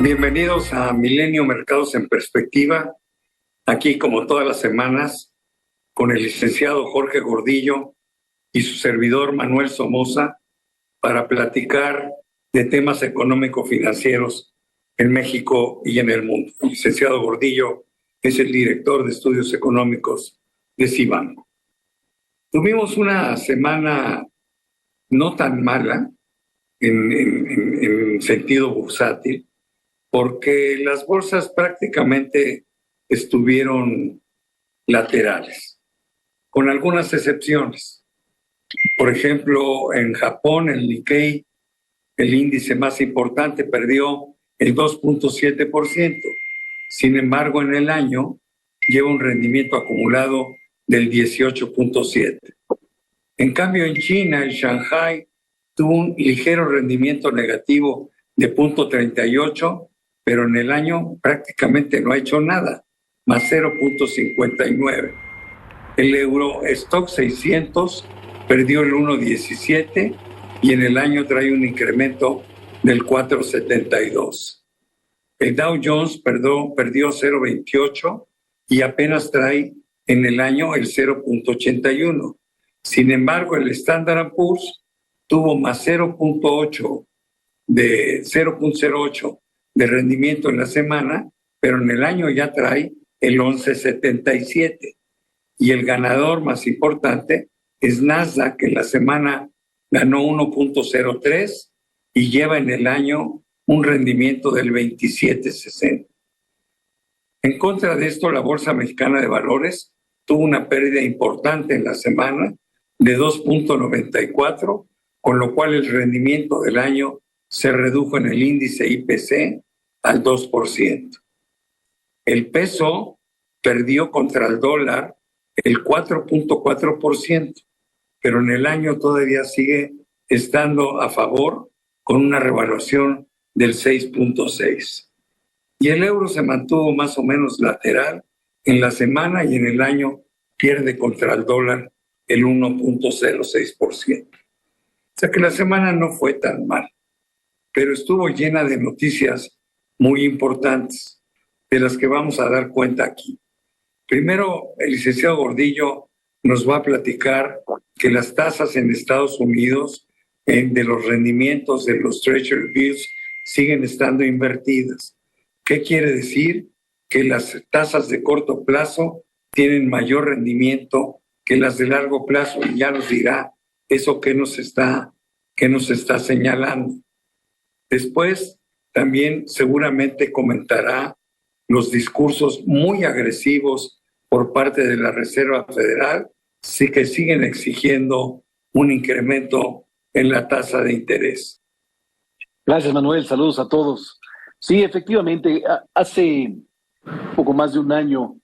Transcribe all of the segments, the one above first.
Bienvenidos a Milenio Mercados en Perspectiva, aquí como todas las semanas, con el licenciado Jorge Gordillo y su servidor Manuel Somoza, para platicar de temas económico-financieros en México y en el mundo. El licenciado Gordillo es el director de estudios económicos de Cibanco. Tuvimos una semana no tan mala en sentido bursátil, porque las bolsas prácticamente estuvieron laterales, con algunas excepciones. Por ejemplo, en Japón, el Nikkei, el índice más importante, perdió el 2.7%. Sin embargo, en el año lleva un rendimiento acumulado del 18.7%. En cambio, en China, el Shanghai tuvo un ligero rendimiento negativo de 0.38%, pero en el año prácticamente no ha hecho nada, más 0.59. El Eurostock 600 perdió el 1.17 y en el año trae un incremento del 4.72. El Dow Jones perdió 0.28 y apenas trae en el año el 0.81. Sin embargo, el Standard & Poor's tuvo más 0.08 de rendimiento en la semana, pero en el año ya trae el 11.77. Y el ganador más importante es Nasdaq, que en la semana ganó 1.03 y lleva en el año un rendimiento del 27.60. En contra de esto, la Bolsa Mexicana de Valores tuvo una pérdida importante en la semana de 2.94, con lo cual el rendimiento del año se redujo en el índice IPC al 2%. El peso perdió contra el dólar el 4.4%, pero en el año todavía sigue estando a favor con una revaluación del 6.6%. Y el euro se mantuvo más o menos lateral en la semana y en el año pierde contra el dólar el 1.06%. O sea que la semana no fue tan mal, pero estuvo llena de noticias muy importantes, de las que vamos a dar cuenta aquí. Primero, el licenciado Gordillo nos va a platicar que las tasas en Estados Unidos de los rendimientos de los Treasury Bills siguen estando invertidas. ¿Qué quiere decir? Que las tasas de corto plazo tienen mayor rendimiento que las de largo plazo, y ya nos dirá eso que nos está señalando. Después, también seguramente comentará los discursos muy agresivos por parte de la Reserva Federal, sí que siguen exigiendo un incremento en la tasa de interés. Gracias, Manuel. Saludos a todos. Sí, efectivamente, hace poco más de un año,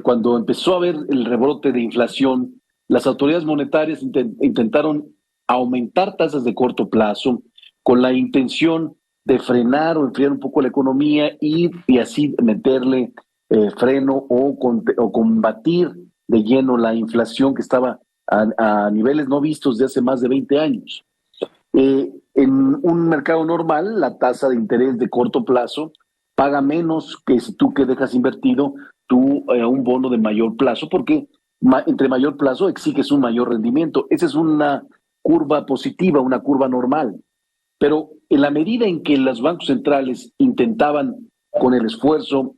cuando empezó a haber el rebrote de inflación, las autoridades monetarias intentaron aumentar tasas de corto plazo con la intención de frenar o enfriar un poco la economía y así meterle freno o combatir de lleno la inflación que estaba a niveles no vistos de hace más de 20 años. En un mercado normal, la tasa de interés de corto plazo paga menos que si tú que dejas invertido un bono de mayor plazo, porque entre mayor plazo exiges un mayor rendimiento. Esa es una curva positiva, una curva normal. Pero en la medida en que los bancos centrales intentaban, con el esfuerzo,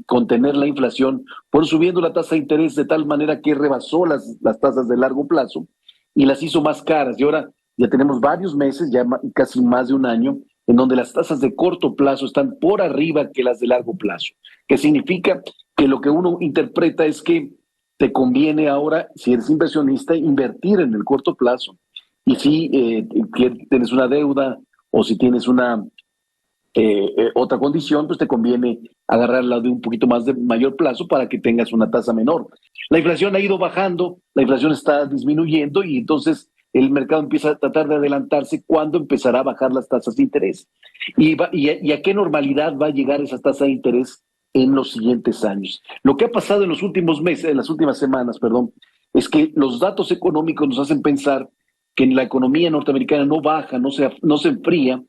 contener la inflación, fueron subiendo la tasa de interés de tal manera que rebasó las tasas de largo plazo y las hizo más caras. Y ahora ya tenemos varios meses, ya casi más de un año, en donde las tasas de corto plazo están por arriba que las de largo plazo. Que significa que lo que uno interpreta es que te conviene ahora, si eres inversionista, invertir en el corto plazo. Y si tienes una deuda o si tienes una otra condición, pues te conviene agarrarla de un poquito más de mayor plazo para que tengas una tasa menor. La inflación ha ido bajando, la inflación está disminuyendo y entonces el mercado empieza a tratar de adelantarse cuándo empezará a bajar las tasas de interés. ¿Y a qué normalidad va a llegar esa tasa de interés en los siguientes años? Lo que ha pasado en los últimos meses, en las últimas semanas, es que los datos económicos nos hacen pensar que la economía norteamericana no baja, no se enfría,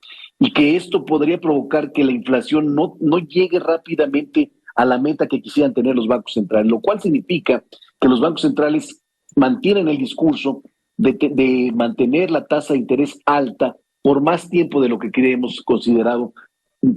y que esto podría provocar que la inflación no llegue rápidamente a la meta que quisieran tener los bancos centrales, lo cual significa que los bancos centrales mantienen el discurso de mantener la tasa de interés alta por más tiempo de lo que creemos considerado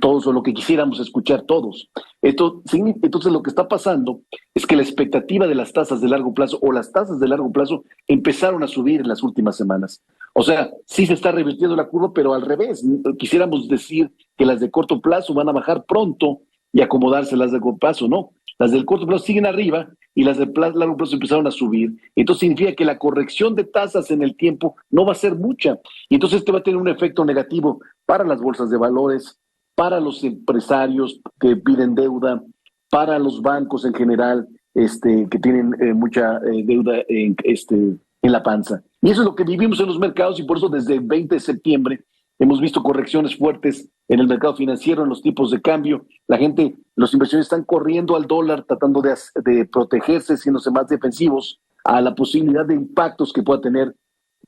todos o lo que quisiéramos escuchar todos. Entonces lo que está pasando es que la expectativa de las tasas de largo plazo o las tasas de largo plazo empezaron a subir en las últimas semanas. O sea, sí se está revirtiendo la curva, pero al revés. Quisiéramos decir que las de corto plazo van a bajar pronto y acomodarse las de corto plazo, no. Las del corto plazo siguen arriba y las de largo plazo empezaron a subir. Entonces significa que la corrección de tasas en el tiempo no va a ser mucha. Y entonces esto va a tener un efecto negativo para las bolsas de valores, para los empresarios que piden deuda, para los bancos en general, que tienen mucha deuda en la panza. Y eso es lo que vivimos en los mercados y por eso desde el 20 de septiembre hemos visto correcciones fuertes en el mercado financiero, en los tipos de cambio. La gente, los inversionistas están corriendo al dólar, tratando de protegerse, siéndose más defensivos a la posibilidad de impactos que pueda tener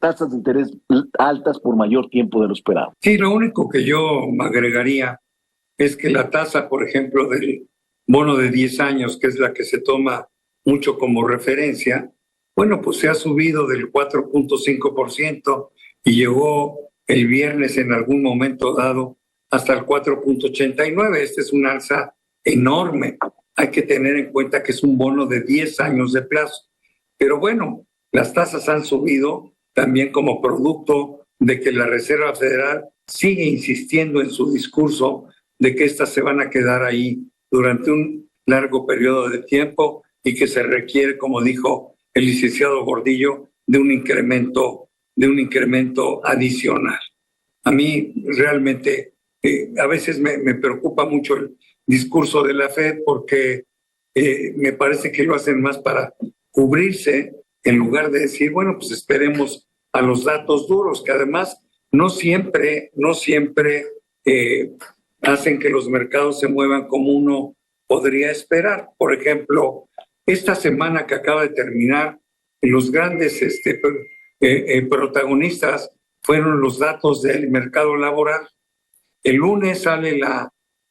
tasas de interés altas por mayor tiempo de lo esperado. Sí, lo único que yo agregaría es que la tasa, por ejemplo, del bono de 10 años, que es la que se toma mucho como referencia, bueno, pues se ha subido del 4.5% y llegó el viernes en algún momento dado hasta el 4.89%. Este es un alza enorme. Hay que tener en cuenta que es un bono de 10 años de plazo. Pero bueno, las tasas han subido también como producto de que la Reserva Federal sigue insistiendo en su discurso de que estas se van a quedar ahí durante un largo periodo de tiempo y que se requiere, como dijo el licenciado Gordillo, de un incremento adicional. A mí realmente a veces me preocupa mucho el discurso de la FED porque me parece que lo hacen más para cubrirse en lugar de decir, bueno, pues esperemos a los datos duros, que además no siempre hacen que los mercados se muevan como uno podría esperar. Por ejemplo, esta semana que acaba de terminar, los grandes protagonistas fueron los datos del mercado laboral. El lunes sale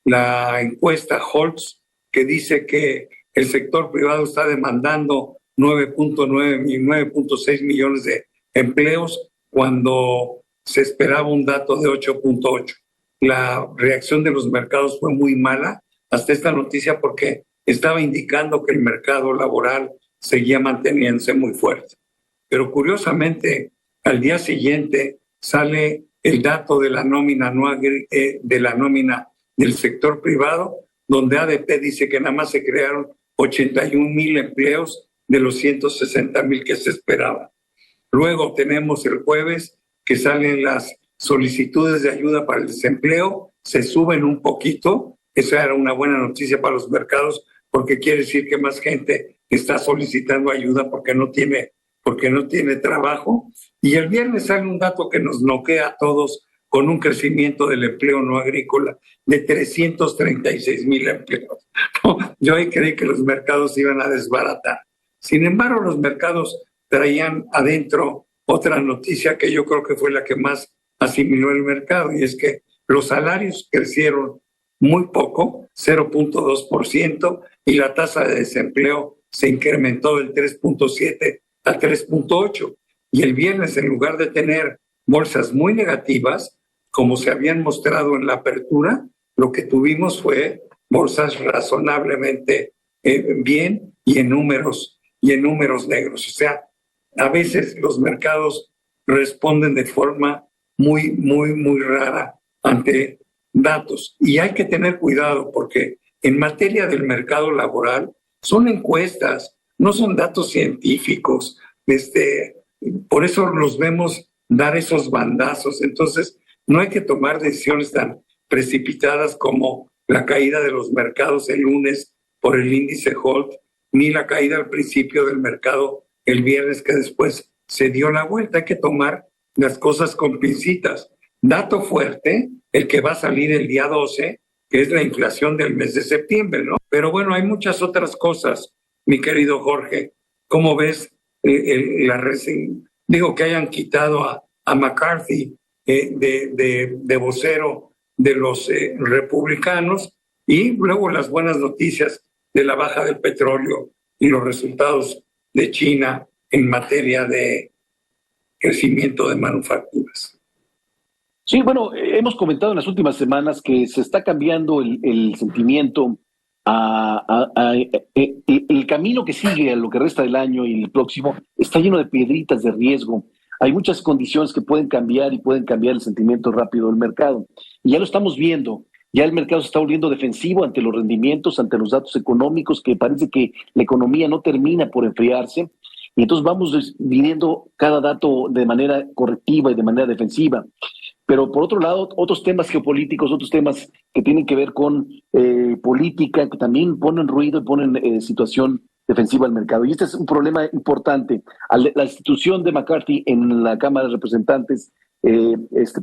la encuesta Holtz que dice que el sector privado está demandando 9.6 millones de empleos cuando se esperaba un dato de 8.8. La reacción de los mercados fue muy mala hasta esta noticia porque estaba indicando que el mercado laboral seguía manteniéndose muy fuerte. Pero curiosamente, al día siguiente sale el dato de la nómina del sector privado, donde ADP dice que nada más se crearon 81,000 empleos de los 160,000 que se esperaban. Luego tenemos el jueves que salen las solicitudes de ayuda para el desempleo, se suben un poquito. Esa era una buena noticia para los mercados porque quiere decir que más gente está solicitando ayuda porque no tiene trabajo. Y el viernes sale un dato que nos noquea a todos con un crecimiento del empleo no agrícola de 336,000 empleos. Yo ahí creí que los mercados iban a desbaratar. Sin embargo, los mercados traían adentro otra noticia que yo creo que fue la que más asimiló el mercado, y es que los salarios crecieron muy poco, 0.2%, y la tasa de desempleo se incrementó del 3.7 a 3.8. Y el viernes, en lugar de tener bolsas muy negativas, como se habían mostrado en la apertura, lo que tuvimos fue bolsas razonablemente bien y en números negros. O sea, a veces los mercados responden de forma muy rara ante datos. Y hay que tener cuidado porque en materia del mercado laboral son encuestas, no son datos científicos. Por eso los vemos dar esos bandazos. Entonces, no hay que tomar decisiones tan precipitadas como la caída de los mercados el lunes por el índice Holt, ni la caída al principio del mercado el viernes que después se dio la vuelta. Hay que tomar las cosas con pincitas. Dato fuerte, el que va a salir el día 12, que es la inflación del mes de septiembre, ¿no? Pero bueno, hay muchas otras cosas, mi querido Jorge. ¿Cómo ves digo que hayan quitado a McCarthy de vocero de los republicanos, y luego las buenas noticias de la baja del petróleo y los resultados de China en materia de crecimiento de manufacturas. Sí, bueno, hemos comentado en las últimas semanas que se está cambiando el sentimiento el camino que sigue a lo que resta del año y el próximo está lleno de piedritas de riesgo. Hay muchas condiciones que pueden cambiar y pueden cambiar el sentimiento rápido del mercado. Y ya lo estamos viendo. Ya el mercado se está volviendo defensivo ante los rendimientos, ante los datos económicos, que parece que la economía no termina por enfriarse. Y entonces vamos viviendo cada dato de manera correctiva y de manera defensiva. Pero por otro lado, otros temas geopolíticos, otros temas que tienen que ver con política, que también ponen ruido y ponen situación defensiva al mercado. Y este es un problema importante. La institución de McCarthy en la Cámara de Representantes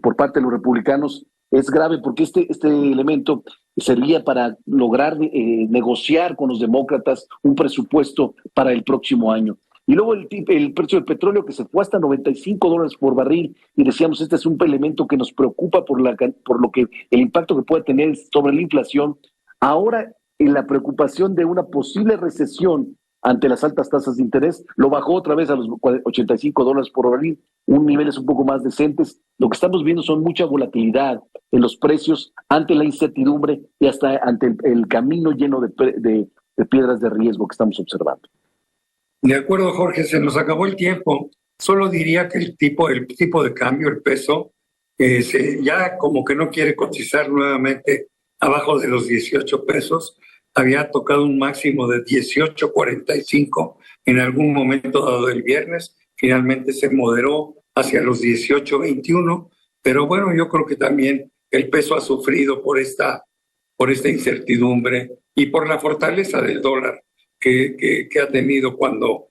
por parte de los republicanos es grave porque este elemento servía para lograr negociar con los demócratas un presupuesto para el próximo año. Y luego el precio del petróleo que se fue hasta $95 por barril, y decíamos, este es un elemento que nos preocupa por lo que el impacto que puede tener sobre la inflación. Ahora, en la preocupación de una posible recesión ante las altas tasas de interés, lo bajó otra vez a los $85 por barril, niveles un poco más decentes. Lo que estamos viendo son mucha volatilidad en los precios ante la incertidumbre y hasta ante el camino lleno de piedras de riesgo que estamos observando. De acuerdo, Jorge, se nos acabó el tiempo. Solo diría que el tipo de cambio, el peso, ya como que no quiere cotizar nuevamente abajo de los 18 pesos. Había tocado un máximo de 18.45 en algún momento dado el viernes. Finalmente se moderó hacia los 18.21. Pero bueno, yo creo que también el peso ha sufrido por esta incertidumbre y por la fortaleza del dólar que ha tenido cuando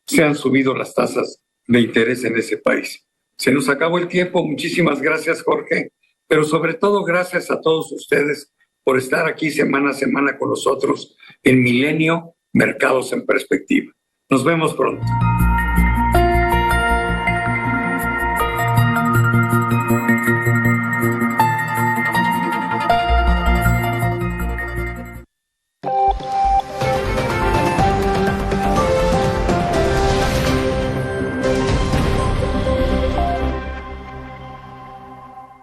se han subido las tasas de interés en ese país. Se nos acabó el tiempo. Muchísimas gracias, Jorge, pero sobre todo gracias a todos ustedes por estar aquí semana a semana con nosotros en Milenio Mercados en Perspectiva. Nos vemos pronto.